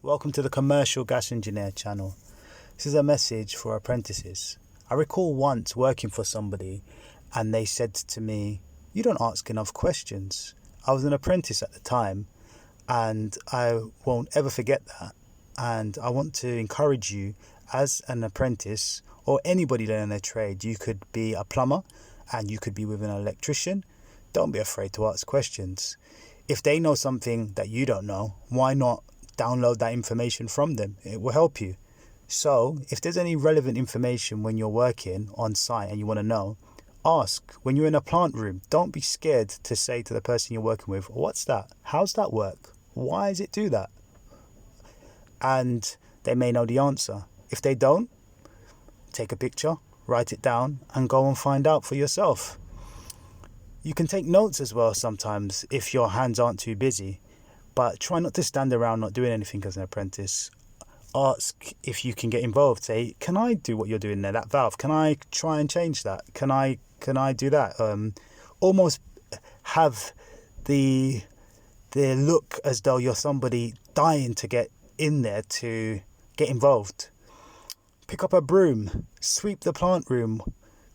Welcome to the Commercial Gas Engineer channel. This is a message for apprentices. I recall once working for somebody and they said to me, "You don't ask enough questions." I was an apprentice at the time and I won't ever forget that. And I want to encourage you as an apprentice or anybody learning a trade. You could be a plumber and you could be with an electrician. Don't be afraid to ask questions. If they know something that you don't know, why not download that information from them? It will help you. So if there's any relevant information when you're working on site and you want to know, ask. When you're in a plant room, don't be scared to say to the person you're working with, "What's that? How's that work? Why does it do that?" And they may know the answer. If they don't, take a picture, write it down and go and find out for yourself. You can take notes as well sometimes if your hands aren't too busy, but try not to stand around not doing anything as an apprentice. Ask if you can get involved. Say, "Can I do what you're doing there, that valve? Can I try and change that? Can I do that?" Almost have the look as though you're somebody dying to get in there to get involved. Pick up a broom, sweep the plant room.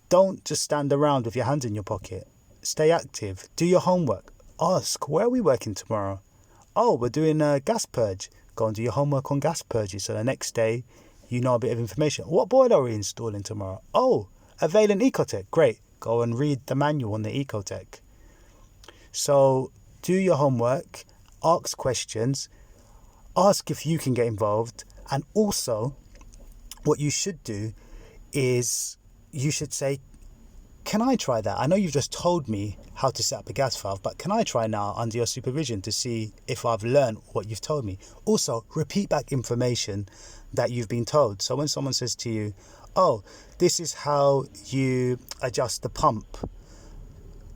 Don't just stand around with your hands in your pocket. Stay active. Do your homework. Ask, "Where are we working tomorrow?" "Oh, we're doing a gas purge." Go and do your homework on gas purges. So the next day, you know a bit of information. "What boiler are we installing tomorrow?" "Oh, a Valent Ecotech." Great. Go and read the manual on the Ecotech. So do your homework. Ask questions. Ask if you can get involved. And also, what you should do is you should say, "Can I try that? I know you've just told me how to set up a gas valve, but can I try now under your supervision to see if I've learned what you've told me?" Also, repeat back information that you've been told. So when someone says to you, "Oh, this is how you adjust the pump,"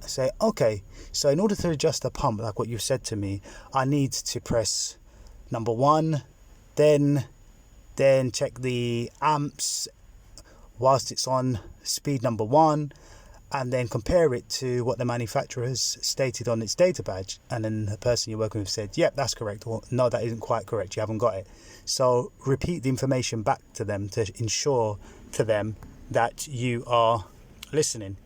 say, "Okay, so in order to adjust the pump, like what you've said to me, I need to press number 1, then check the amps whilst it's on speed number 1, and then compare it to what the manufacturer has stated on its data badge." And then the person you're working with said, "Yep, that's correct," or "No, that isn't quite correct, you haven't got it." So repeat the information back to them to ensure to them that you are listening.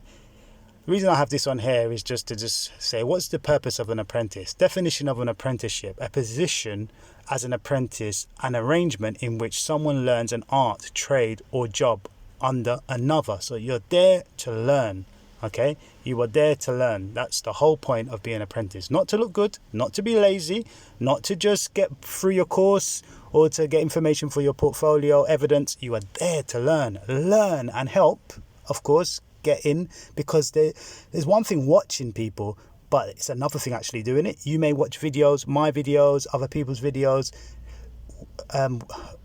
The reason I have this on here is just to say, what's the purpose of an apprentice? Definition of an apprenticeship: a position as an apprentice, an arrangement in which someone learns an art, trade or job under another. So you're there to learn. Okay, you are there to learn. That's the whole point of being an apprentice. Not to look good, not to be lazy, not to just get through your course or to get information for your portfolio evidence. You are there to learn and help, of course, get in, because there's one thing watching people, but it's another thing actually doing it. You may watch videos, my videos, other people's videos.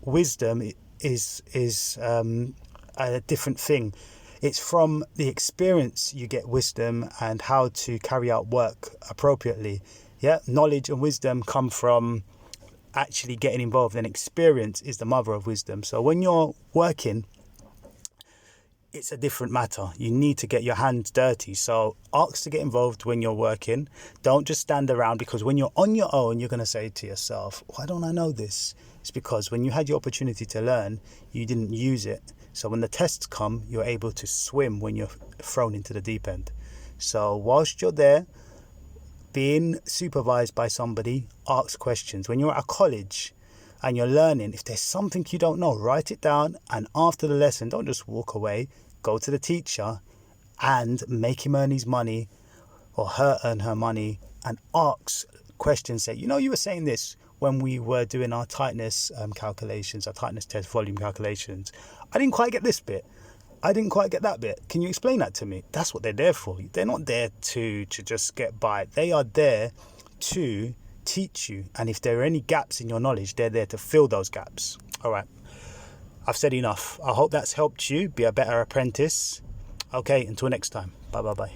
Wisdom is a different thing. It's from the experience you get wisdom and how to carry out work appropriately. Yeah, knowledge and wisdom come from actually getting involved, and experience is the mother of wisdom. So when you're working, it's a different matter. You need to get your hands dirty. So ask to get involved when you're working. Don't just stand around, because when you're on your own, you're going to say to yourself, "Why don't I know this?" It's because when you had your opportunity to learn, you didn't use it. So when the tests come, you're able to swim when you're thrown into the deep end. So whilst you're there, being supervised by somebody, ask questions. When you're at a college and you're learning, if there's something you don't know, write it down, and after the lesson, don't just walk away. Go to the teacher and make him earn his money or her earn her money, and ask questions. Say, "You were saying this when we were doing our tightness calculations, our tightness test volume calculations. I didn't quite get this bit. I didn't quite get that bit. Can you explain that to me?" That's what they're there for. They're not there to just get by. They are there to teach you. And if there are any gaps in your knowledge, they're there to fill those gaps. All right. I've said enough. I hope that's helped you be a better apprentice. Okay, until next time. Bye.